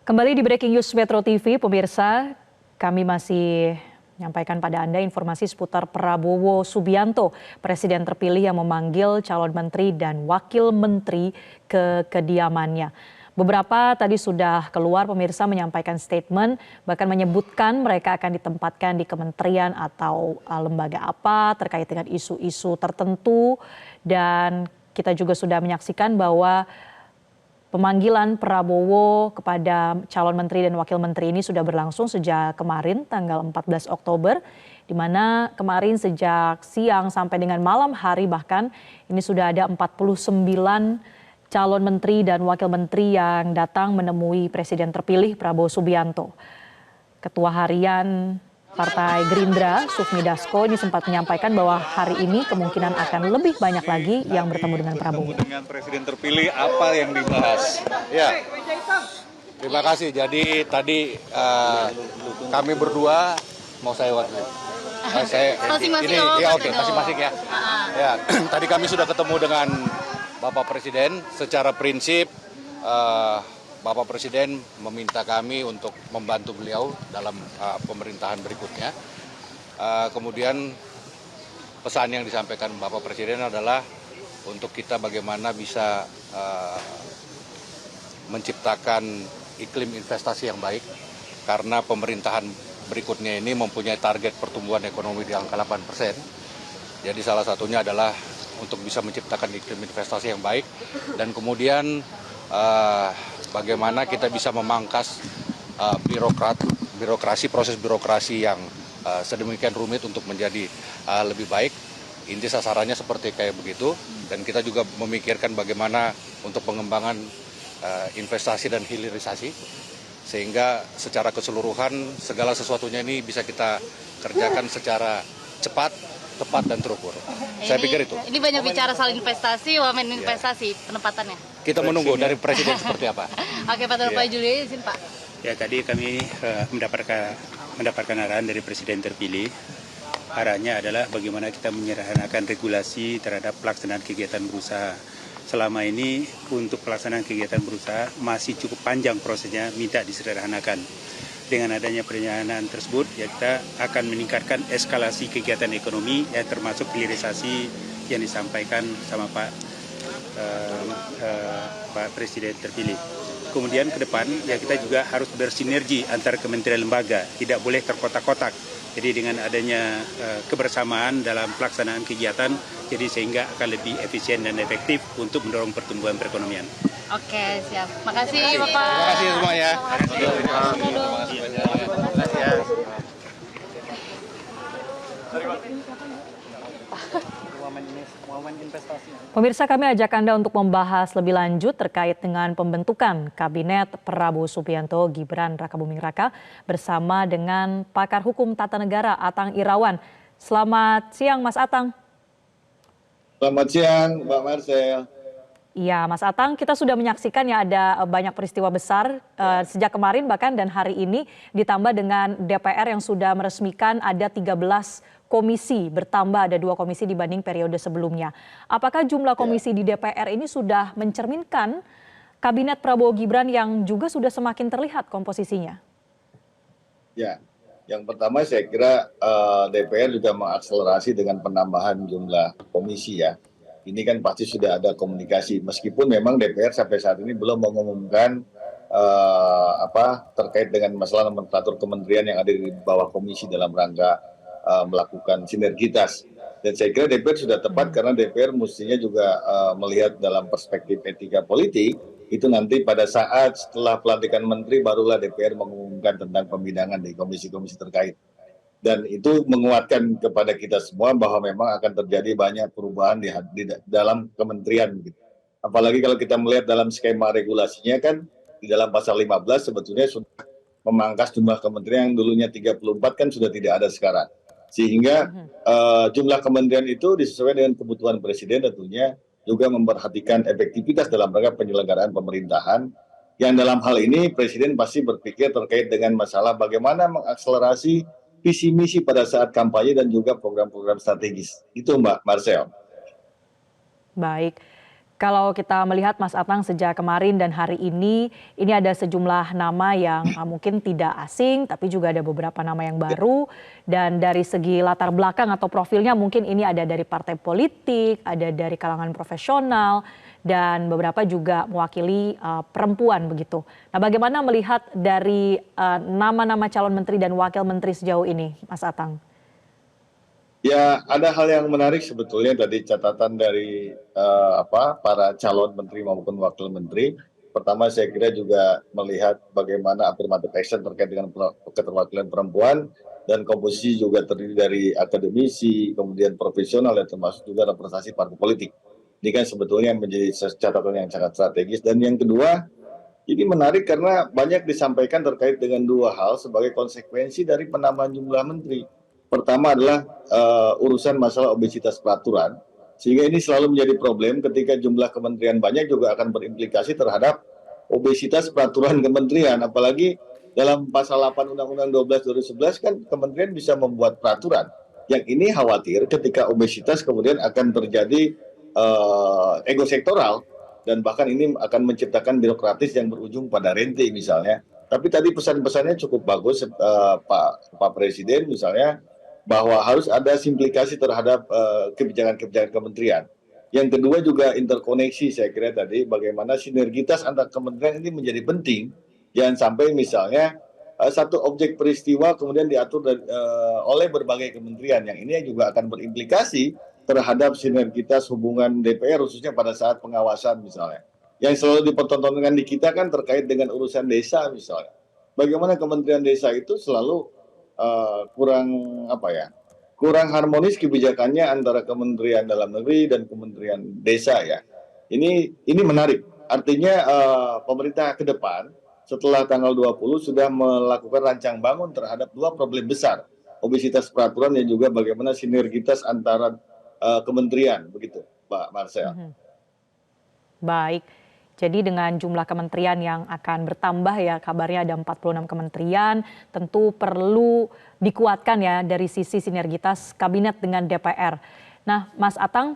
Kembali di Breaking News Metro TV, pemirsa, kami masih menyampaikan pada Anda informasi seputar Prabowo Subianto, Presiden terpilih yang memanggil calon menteri dan wakil menteri ke kediamannya. Beberapa tadi sudah keluar pemirsa menyampaikan statement, bahkan menyebutkan mereka akan ditempatkan di kementerian atau lembaga apa terkait dengan isu-isu tertentu. Dan kita juga sudah menyaksikan bahwa pemanggilan Prabowo kepada calon menteri dan wakil menteri ini sudah berlangsung sejak kemarin tanggal 14 Oktober, di mana kemarin sejak siang sampai dengan malam hari bahkan ini sudah ada 49 calon menteri dan wakil menteri yang datang menemui Presiden terpilih Prabowo Subianto. Ketua Harian Partai Gerindra, Sufmi Dasko, ini sempat menyampaikan bahwa hari ini kemungkinan akan lebih banyak lagi yang bertemu dengan Prabowo. Dengan Presiden terpilih, apa yang dibahas? Ya, terima kasih. Jadi tadi kami berdua, mau saya wakili. Masing-masing ya. Ya, tadi kami sudah ketemu dengan Bapak Presiden. Secara prinsip, Bapak Presiden meminta kami untuk membantu beliau dalam pemerintahan berikutnya. Kemudian pesan yang disampaikan Bapak Presiden adalah untuk kita bagaimana bisa menciptakan iklim investasi yang baik, karena pemerintahan berikutnya ini mempunyai target pertumbuhan ekonomi di angka 8%. Jadi salah satunya adalah untuk bisa menciptakan iklim investasi yang baik, dan kemudian bagaimana kita bisa memangkas proses birokrasi yang sedemikian rumit untuk menjadi lebih baik. Inti sasarannya seperti kayak begitu, dan kita juga memikirkan bagaimana untuk pengembangan investasi dan hilirisasi, sehingga secara keseluruhan segala sesuatunya ini bisa kita kerjakan secara cepat, tepat, dan terukur. Saya pikir itu. Ini banyak bicara soal investasi, wamen investasi, penempatannya. Kita menunggu dari Presiden seperti apa. Oke, Pak Juli, izin Pak. Ya, tadi kami mendapatkan arahan dari Presiden terpilih. Arahannya adalah bagaimana kita menyederhanakan regulasi terhadap pelaksanaan kegiatan berusaha. Selama ini untuk pelaksanaan kegiatan berusaha masih cukup panjang prosesnya, minta disederhanakan. Dengan adanya perencanaan tersebut, ya kita akan meningkatkan eskalasi kegiatan ekonomi, ya termasuk hilirisasi yang disampaikan sama Pak Presiden terpilih. Kemudian ke depan, ya kita juga harus bersinergi antar kementerian lembaga, tidak boleh terkotak-kotak. Jadi dengan adanya kebersamaan dalam pelaksanaan kegiatan, jadi sehingga akan lebih efisien dan efektif untuk mendorong pertumbuhan perekonomian. Oke, siap. Makasih, Bapak. Terima kasih semuanya. Pemirsa, kami ajak Anda untuk membahas lebih lanjut terkait dengan pembentukan Kabinet Prabowo Subianto Gibran Rakabuming Raka bersama dengan pakar hukum tata negara Atang Irawan. Selamat siang Mas Atang. Selamat siang Mbak Marcel. Iya Mas Atang, kita sudah menyaksikan ya ada banyak peristiwa besar sejak kemarin bahkan dan hari ini ditambah dengan DPR yang sudah meresmikan ada 13 komisi, bertambah ada 2 komisi dibanding periode sebelumnya. Apakah jumlah komisi di DPR ini sudah mencerminkan Kabinet Prabowo Gibran yang juga sudah semakin terlihat komposisinya? Ya, yang pertama saya kira DPR juga mengakselerasi dengan penambahan jumlah komisi ya. Ini kan pasti sudah ada komunikasi, meskipun memang DPR sampai saat ini belum mengumumkan terkait dengan masalah nomenklatur kementerian yang ada di bawah komisi dalam rangka melakukan sinergitas. Dan saya kira DPR sudah tepat karena DPR mestinya juga melihat dalam perspektif etika politik, itu nanti pada saat setelah pelantikan menteri barulah DPR mengumumkan tentang pembidangan di komisi-komisi terkait. Dan itu menguatkan kepada kita semua bahwa memang akan terjadi banyak perubahan di dalam kementerian. Apalagi kalau kita melihat dalam skema regulasinya kan di dalam pasal 15 sebetulnya sudah memangkas jumlah kementerian yang dulunya 34 kan sudah tidak ada sekarang. Sehingga jumlah kementerian itu disesuaikan dengan kebutuhan Presiden, tentunya juga memperhatikan efektivitas dalam rangka penyelenggaraan pemerintahan. Yang dalam hal ini Presiden pasti berpikir terkait dengan masalah bagaimana mengakselerasi visi misi pada saat kampanye dan juga program-program strategis. Itu Mbak Marcel. Baik. Kalau kita melihat Mas Atang sejak kemarin dan hari ini ada sejumlah nama yang mungkin tidak asing, tapi juga ada beberapa nama yang baru. Dan dari segi latar belakang atau profilnya mungkin ini ada dari partai politik, ada dari kalangan profesional, dan beberapa juga mewakili perempuan begitu. Nah, bagaimana melihat dari nama-nama calon menteri dan wakil menteri sejauh ini, Mas Atang? Ya, ada hal yang menarik sebetulnya tadi catatan dari para calon menteri maupun wakil menteri. Pertama, saya kira juga melihat bagaimana affirmative action terkait dengan keterwakilan perempuan dan komposisi juga terdiri dari akademisi, kemudian profesional dan termasuk juga representasi partai politik. Ini kan sebetulnya menjadi catatan yang sangat strategis. Dan yang kedua, ini menarik karena banyak disampaikan terkait dengan dua hal sebagai konsekuensi dari penambahan jumlah menteri. Pertama adalah urusan masalah obesitas peraturan, sehingga ini selalu menjadi problem ketika jumlah kementerian banyak juga akan berimplikasi terhadap obesitas peraturan kementerian. Apalagi dalam pasal 8 Undang-Undang 12 2011 kan kementerian bisa membuat peraturan. Yang ini khawatir ketika obesitas kemudian akan terjadi ego sektoral dan bahkan ini akan menciptakan birokratis yang berujung pada rente misalnya. Tapi tadi pesan-pesannya cukup bagus Pak Presiden misalnya, bahwa harus ada simplifikasi terhadap kebijakan-kebijakan kementerian. Yang kedua juga interkoneksi, saya kira tadi bagaimana sinergitas antar kementerian ini menjadi penting. Jangan sampai misalnya satu objek peristiwa kemudian diatur oleh berbagai kementerian, yang ini juga akan berimplikasi terhadap sinergitas hubungan DPR khususnya pada saat pengawasan misalnya. Yang selalu dipertontonkan di kita kan terkait dengan urusan desa misalnya. Bagaimana Kementerian Desa itu selalu kurang harmonis kebijakannya antara Kementerian Dalam Negeri dan Kementerian Desa ya. Ini menarik. Artinya pemerintah ke depan setelah tanggal 20 sudah melakukan rancang bangun terhadap dua problem besar, obesitas peraturan dan juga bagaimana sinergitas antara kementerian begitu, Pak Marcel. Baik. Jadi dengan jumlah kementerian yang akan bertambah ya, kabarnya ada 46 kementerian, tentu perlu dikuatkan ya dari sisi sinergitas kabinet dengan DPR. Nah, Mas Atang,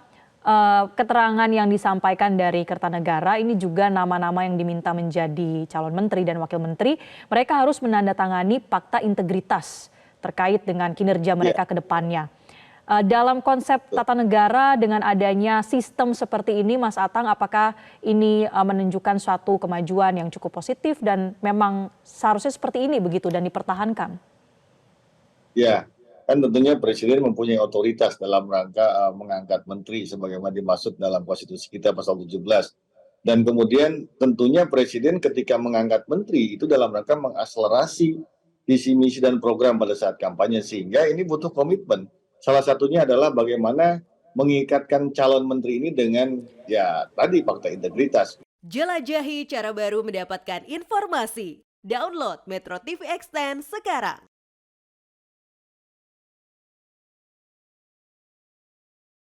keterangan yang disampaikan dari Kertanegara ini juga nama-nama yang diminta menjadi calon menteri dan wakil menteri, mereka harus menandatangani fakta integritas terkait dengan kinerja mereka ke depannya. Dalam konsep tata negara dengan adanya sistem seperti ini, Mas Atang, apakah ini menunjukkan suatu kemajuan yang cukup positif dan memang seharusnya seperti ini begitu dan dipertahankan? Ya, kan tentunya Presiden mempunyai otoritas dalam rangka mengangkat menteri sebagaimana dimaksud dalam konstitusi kita pasal 17. Dan kemudian tentunya Presiden ketika mengangkat menteri itu dalam rangka mengakselerasi visi misi dan program pada saat kampanye, sehingga ini butuh komitmen. Salah satunya adalah bagaimana mengikatkan calon menteri ini dengan ya tadi fakta integritas. Jelajahi cara baru mendapatkan informasi. Download Metro TV Extend sekarang.